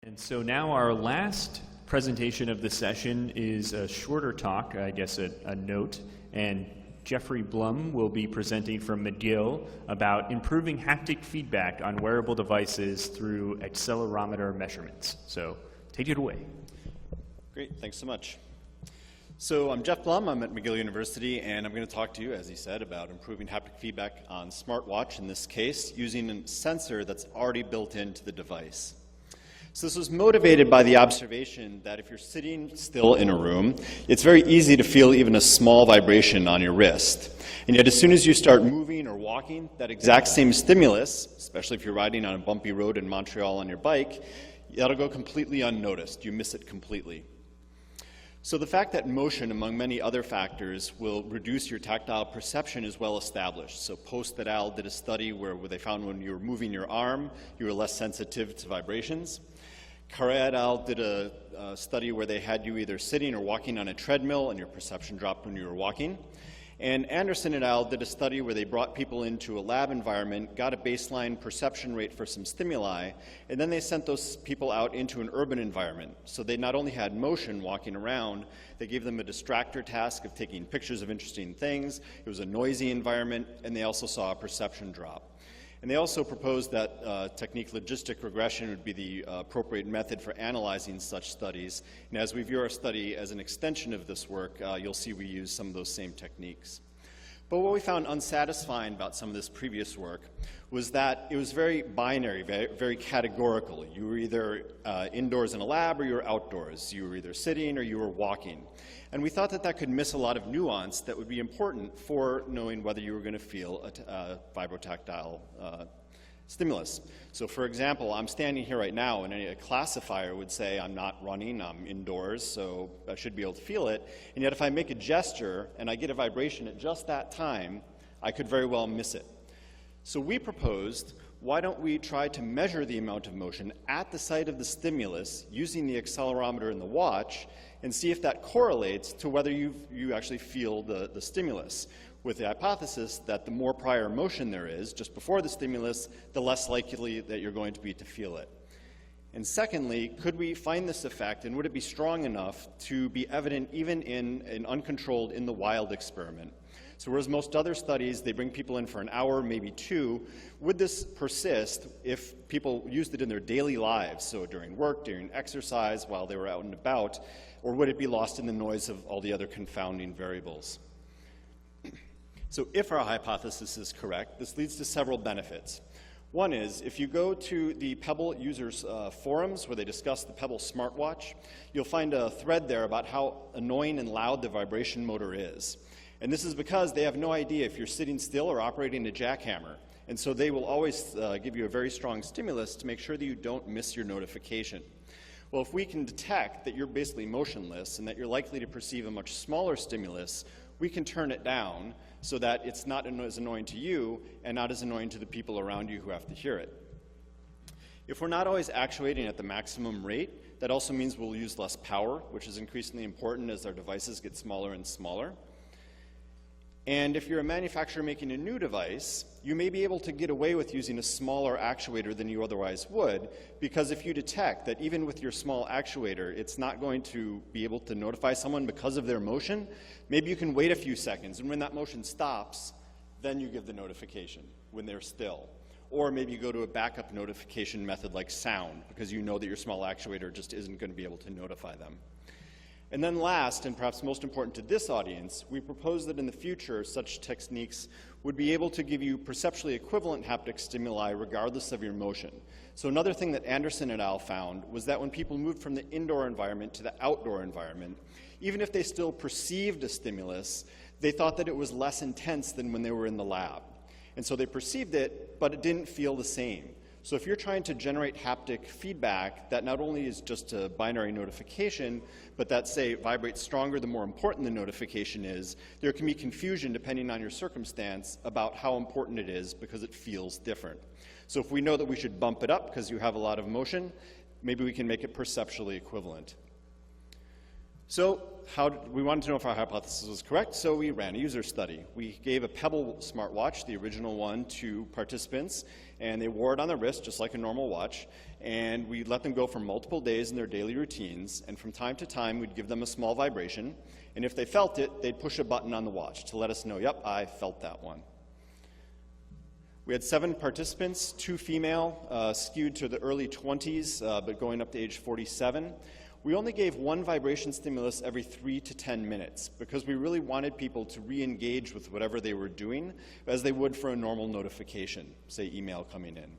And so now our last presentation of the session is a shorter talk, I guess a note, and Jeffrey Blum will be presenting from McGill about improving haptic feedback on wearable devices through accelerometer measurements. So take it away. Great, thanks so much. So I'm Jeff Blum, I'm at McGill University, and I'm going to talk to you, as he said, about improving haptic feedback on smartwatch, in this case, using a sensor that's already built into the device. So this was motivated by the observation that if you're sitting still in a room, it's very easy to feel even a small vibration on your wrist. And yet as soon as you start moving or walking, that exact same stimulus, especially if you're riding on a bumpy road in Montreal on your bike, that'll go completely unnoticed. You miss it completely. So the fact that motion, among many other factors, will reduce your tactile perception is well established. So Post et al. Did a study where they found when you were moving your arm, you were less sensitive to vibrations. Carre et al. Did a study where they had you either sitting or walking on a treadmill and your perception dropped when you were walking. And Anderson et al. Did a study where they brought people into a lab environment, got a baseline perception rate for some stimuli, and then they sent those people out into an urban environment. So they not only had motion walking around, they gave them a distractor task of taking pictures of interesting things. It was a noisy environment, and they also saw a perception drop. And they also proposed that technique logistic regression would be the appropriate method for analyzing such studies. And as we view our study as an extension of this work, you'll see we use some of those same techniques. But what we found unsatisfying about some of this previous work was that it was very binary, very categorical. You were either indoors in a lab or you were outdoors. You were either sitting or you were walking. And we thought that that could miss a lot of nuance that would be important for knowing whether you were going to feel a vibrotactile stimulus. So for example, I'm standing here right now and a classifier would say I'm not running, I'm indoors, so I should be able to feel it. And yet if I make a gesture and I get a vibration at just that time, I could very well miss it. So we proposed, why don't we try to measure the amount of motion at the site of the stimulus using the accelerometer in the watch and see if that correlates to whether you actually feel the stimulus, with the hypothesis that the more prior motion there is just before the stimulus, the less likely that you're going to be to feel it. And secondly, could we find this effect, and would it be strong enough to be evident even in an uncontrolled in the wild experiment? So whereas most other studies, they bring people in for an hour, maybe two, would this persist if people used it in their daily lives, so during work, during exercise, while they were out and about, or would it be lost in the noise of all the other confounding variables? So if our hypothesis is correct, this leads to several benefits. One is, if you go to the Pebble users forums where they discuss the Pebble smartwatch, you'll find a thread there about how annoying and loud the vibration motor is. And this is because they have no idea if you're sitting still or operating a jackhammer. And so they will always give you a very strong stimulus to make sure that you don't miss your notification. Well, if we can detect that you're basically motionless and that you're likely to perceive a much smaller stimulus, we can turn it down so that it's not as annoying to you and not as annoying to the people around you who have to hear it. If we're not always actuating at the maximum rate, that also means we'll use less power, which is increasingly important as our devices get smaller and smaller. And if you're a manufacturer making a new device, you may be able to get away with using a smaller actuator than you otherwise would, because if you detect that even with your small actuator, it's not going to be able to notify someone because of their motion, maybe you can wait a few seconds, and when that motion stops, then you give the notification when they're still. Or maybe you go to a backup notification method like sound, because you know that your small actuator just isn't going to be able to notify them. And then last, and perhaps most important to this audience, we propose that in the future, such techniques would be able to give you perceptually equivalent haptic stimuli regardless of your motion. So another thing that Anderson et al. Found was that when people moved from the indoor environment to the outdoor environment, even if they still perceived a stimulus, they thought that it was less intense than when they were in the lab. And so they perceived it, but it didn't feel the same. So if you're trying to generate haptic feedback that not only is just a binary notification, but that, say, vibrates stronger the more important the notification is, there can be confusion depending on your circumstance about how important it is because it feels different. So if we know that we should bump it up because you have a lot of motion, maybe we can make it perceptually equivalent. So we wanted to know if our hypothesis was correct, so we ran a user study. We gave a Pebble smartwatch, the original one, to participants, and they wore it on their wrist just like a normal watch, and we let them go for multiple days in their daily routines, and from time to time we'd give them a small vibration, and if they felt it, they'd push a button on the watch to let us know, yep, I felt that one. We had 7 participants, 2 female, skewed to the early 20s, but going up to age 47. We only gave 1 vibration stimulus every 3 to 10 minutes because we really wanted people to re-engage with whatever they were doing as they would for a normal notification, say email coming in.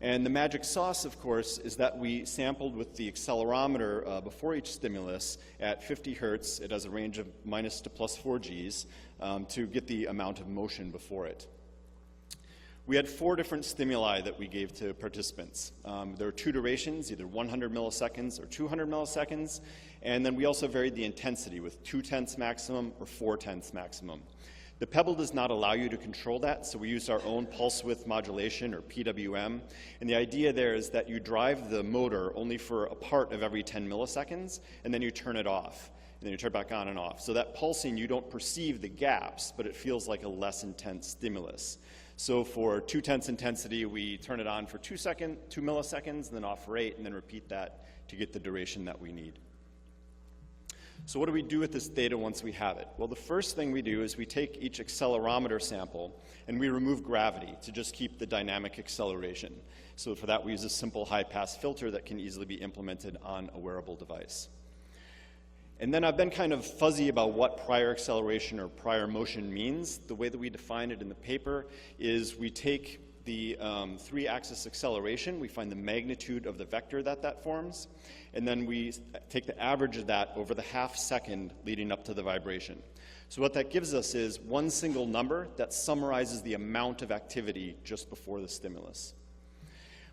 And the magic sauce, of course, is that we sampled with the accelerometer before each stimulus at 50 hertz. It has a range of minus to plus 4 Gs to get the amount of motion before it. We had 4 different stimuli that we gave to participants. There were 2 durations, either 100 milliseconds or 200 milliseconds, and then we also varied the intensity with 2/10 maximum or 4/10 maximum. The Pebble does not allow you to control that, so we used our own pulse width modulation, or PWM, and the idea there is that you drive the motor only for a part of every 10 milliseconds, and then you turn it off, and then you turn it back on and off. So that pulsing, you don't perceive the gaps, but it feels like a less intense stimulus. So for 2/10 intensity, we turn it on for 2 milliseconds, and then off for 8, and then repeat that to get the duration that we need. So what do we do with this data once we have it? Well, the first thing we do is we take each accelerometer sample, and we remove gravity to just keep the dynamic acceleration. So for that, we use a simple high-pass filter that can easily be implemented on a wearable device. And then I've been kind of fuzzy about what prior acceleration or prior motion means. The way that we define it in the paper is we take the 3-axis acceleration, we find the magnitude of the vector that forms, and then we take the average of that over the half second leading up to the vibration. So what that gives us is one single number that summarizes the amount of activity just before the stimulus.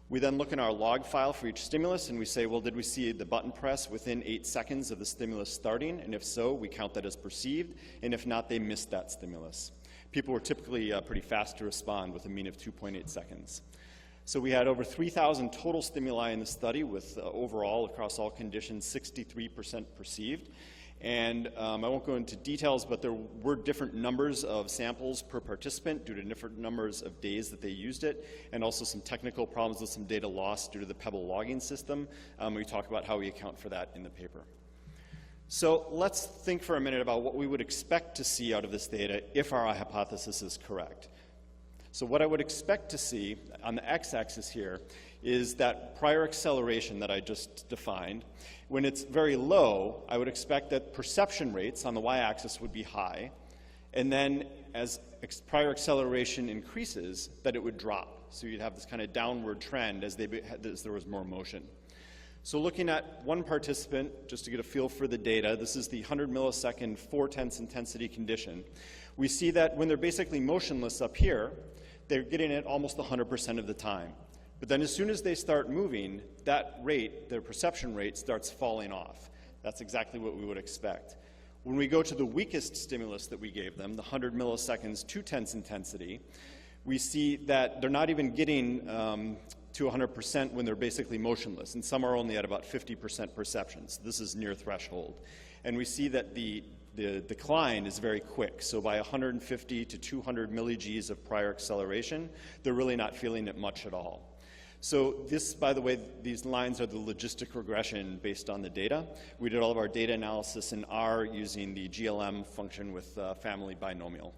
We then look in our log file for each stimulus and we say, well, did we see the button press within 8 seconds of the stimulus starting? And if so, we count that as perceived, and if not, they missed that stimulus. People were typically pretty fast to respond with a mean of 2.8 seconds. So we had over 3,000 total stimuli in the study with overall, across all conditions, 63% perceived. And I won't go into details, but there were different numbers of samples per participant due to different numbers of days that they used it, and also some technical problems with some data loss due to the Pebble logging system. We talk about how we account for that in the paper. So let's think for a minute about what we would expect to see out of this data if our hypothesis is correct. So what I would expect to see on the x-axis here is that prior acceleration that I just defined. When it's very low, I would expect that perception rates on the y-axis would be high, and then as prior acceleration increases, that it would drop. So you'd have this kind of downward trend as there was more motion. So looking at one participant, just to get a feel for the data, this is the 100 millisecond 4/10 intensity condition. We see that when they're basically motionless up here, they're getting it almost 100% of the time. But then as soon as they start moving, that rate, their perception rate, starts falling off. That's exactly what we would expect. When we go to the weakest stimulus that we gave them, the 100 milliseconds 2/10 intensity, we see that they're not even getting to 100% when they're basically motionless, and some are only at about 50% perception. So this is near threshold. And we see that the decline is very quick. So by 150 to 200 milli-Gs of prior acceleration, they're really not feeling it much at all. So this, by the way, these lines are the logistic regression based on the data. We did all of our data analysis in R using the GLM function with family binomial.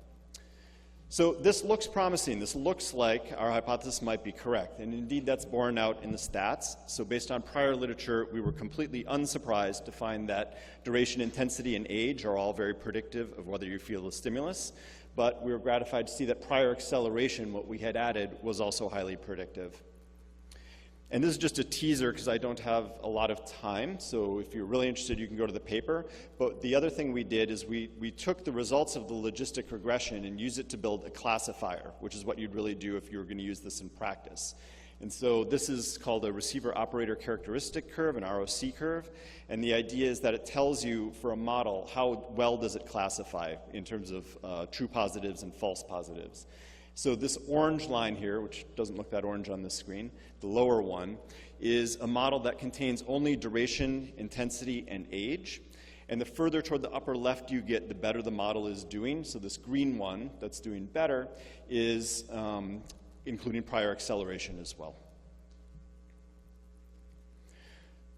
So this looks promising. This looks like our hypothesis might be correct. And indeed, that's borne out in the stats. So based on prior literature, we were completely unsurprised to find that duration, intensity, and age are all very predictive of whether you feel the stimulus. But we were gratified to see that prior acceleration, what we had added, was also highly predictive. And this is just a teaser because I don't have a lot of time, so if you're really interested, you can go to the paper. But the other thing we did is we took the results of the logistic regression and used it to build a classifier, which is what you'd really do if you were going to use this in practice. And so this is called a receiver operator characteristic curve, an ROC curve. And the idea is that it tells you, for a model, how well does it classify in terms of true positives and false positives. So this orange line here, which doesn't look that orange on this screen, the lower one, is a model that contains only duration, intensity, and age. And the further toward the upper left you get, the better the model is doing. So this green one that's doing better is including prior acceleration as well.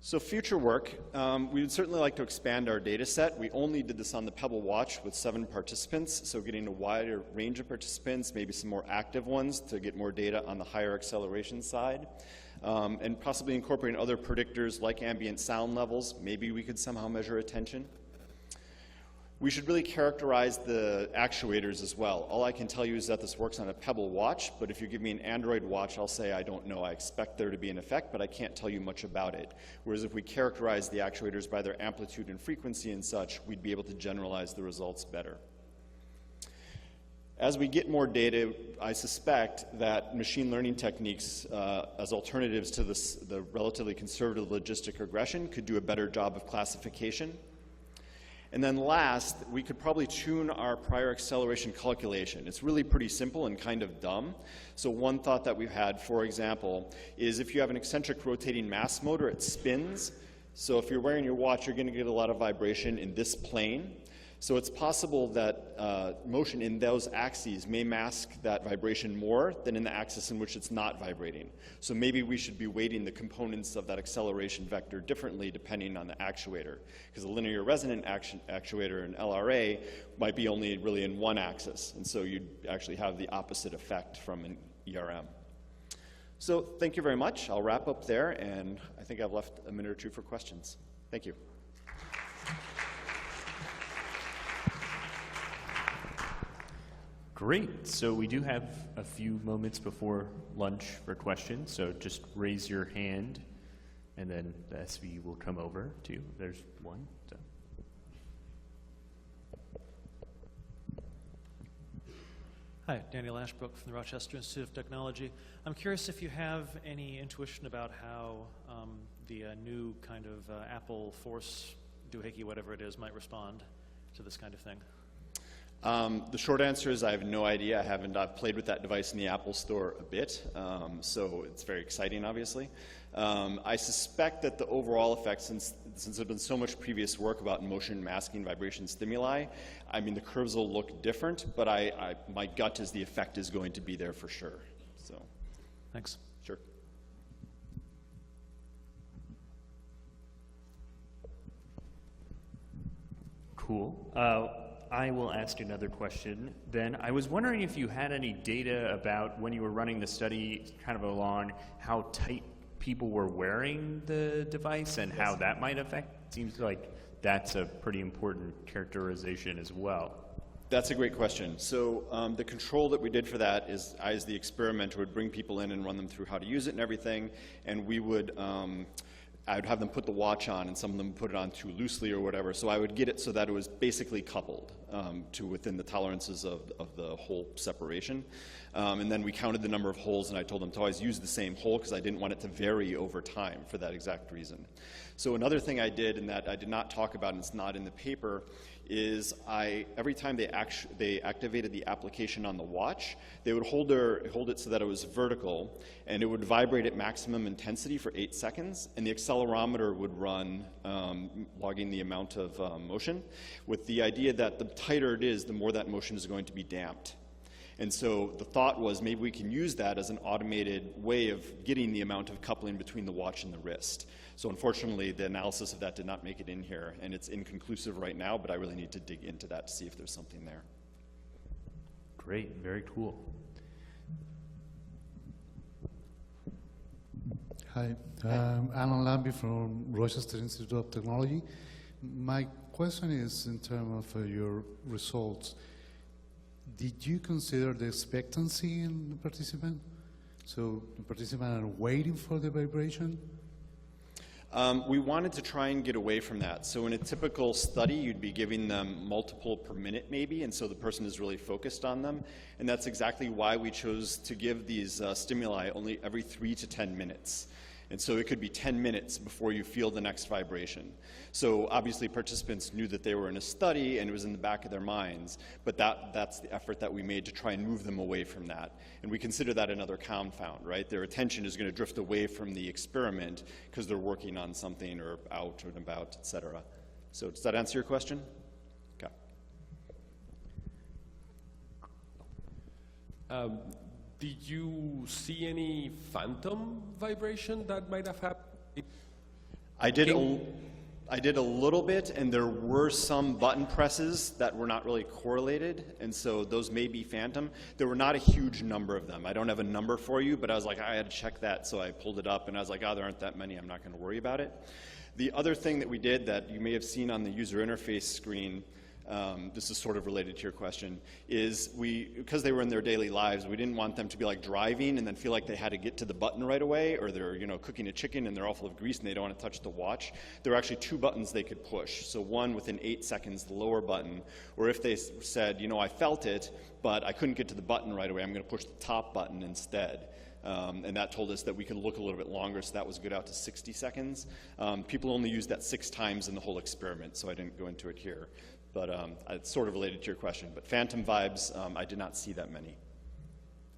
So future work, we would certainly like to expand our data set. We only did this on the Pebble Watch with 7 participants, so getting a wider range of participants, maybe some more active ones to get more data on the higher acceleration side, and possibly incorporating other predictors like ambient sound levels. Maybe we could somehow measure attention. We should really characterize the actuators as well. All I can tell you is that this works on a Pebble watch, but if you give me an Android watch, I'll say I don't know. I expect there to be an effect, but I can't tell you much about it. Whereas if we characterize the actuators by their amplitude and frequency and such, we'd be able to generalize the results better. As we get more data, I suspect that machine learning techniques as alternatives to the relatively conservative logistic regression could do a better job of classification. And then last, we could probably tune our prior acceleration calculation. It's really pretty simple and kind of dumb. So one thought that we've had, for example, is if you have an eccentric rotating mass motor, it spins. So if you're wearing your watch, you're going to get a lot of vibration in this plane. So it's possible that motion in those axes may mask that vibration more than in the axis in which it's not vibrating. So maybe we should be weighting the components of that acceleration vector differently depending on the actuator. Because a linear resonant actuator, an LRA, might be only really in one axis. And so you'd actually have the opposite effect from an ERM. So thank you very much. I'll wrap up there, and I think I've left a minute or two for questions. Thank you. Great. So we do have a few moments before lunch for questions. So just raise your hand, and then the SV will come over to you. There's one. So. Hi, Daniel Ashbrook from the Rochester Institute of Technology. I'm curious if you have any intuition about how the new kind of Apple Force doohickey, whatever it is, might respond to this kind of thing. The short answer is I have no idea. I've played with that device in the Apple Store a bit, so it's very exciting, obviously. I suspect that the overall effect, since there's been so much previous work about motion masking vibration stimuli, I mean, the curves will look different, but my gut is the effect is going to be there for sure. So, thanks. Sure. Cool. I will ask another question then. I was wondering if you had any data about when you were running the study kind of along how tight people were wearing the device and how that might affect. Seems like that's a pretty important characterization as well. That's a great question. So the control that we did for that is I, as the experimenter, would bring people in and run them through how to use it and everything, and we would I would have them put the watch on, and some of them put it on too loosely or whatever. So I would get it so that it was basically coupled to within the tolerances of the hole separation. And then we counted the number of holes, and I told them to always use the same hole because I didn't want it to vary over time for that exact reason. So another thing I did, and that I did not talk about, and it's not in the paper, is every time they activated the application on the watch, they would hold it so that it was vertical, and it would vibrate at maximum intensity for 8 seconds, and the accelerometer would run, logging the amount of motion, with the idea that the tighter it is, the more that motion is going to be damped. And so the thought was maybe we can use that as an automated way of getting the amount of coupling between the watch and the wrist. So unfortunately, the analysis of that did not make it in here, and it's inconclusive right now, but I really need to dig into that to see if there's something there. Great, very cool. Hi, Alan Lambie from Rochester Institute of Technology. My question is in terms of your results. Did you consider the expectancy in the participant? So the participants are waiting for the vibration? We wanted to try and get away from that. So in a typical study, you'd be giving them multiple per minute maybe, and so the person is really focused on them. And that's exactly why we chose to give these stimuli only every 3 to 10 minutes. And so it could be 10 minutes before you feel the next vibration. So obviously participants knew that they were in a study and it was in the back of their minds, but that's the effort that we made to try and move them away from that. And we consider that another confound, right? Their attention is going to drift away from the experiment because they're working on something or out and about, et cetera. So does that answer your question? Okay. Did you see any phantom vibration that might have happened? I did a little bit, and there were some button presses that were not really correlated, and so those may be phantom. There were not a huge number of them. I don't have a number for you, but I was like, I had to check that, so I pulled it up, and I was like, oh, there aren't that many. I'm not going to worry about it. The other thing that we did that you may have seen on the user interface screen, this is sort of related to your question, is because they were in their daily lives, we didn't want them to be like driving and then feel like they had to get to the button right away, or they're cooking a chicken and they're all full of grease and they don't want to touch the watch. There were actually 2 buttons they could push. So one within 8 seconds, the lower button, or if they said, I felt it, but I couldn't get to the button right away, I'm going to push the top button instead. And that told us that we could look a little bit longer, so that was good out to 60 seconds. People only used that 6 times in the whole experiment, so I didn't go into it here. But it's sort of related to your question. But phantom vibes, I did not see that many.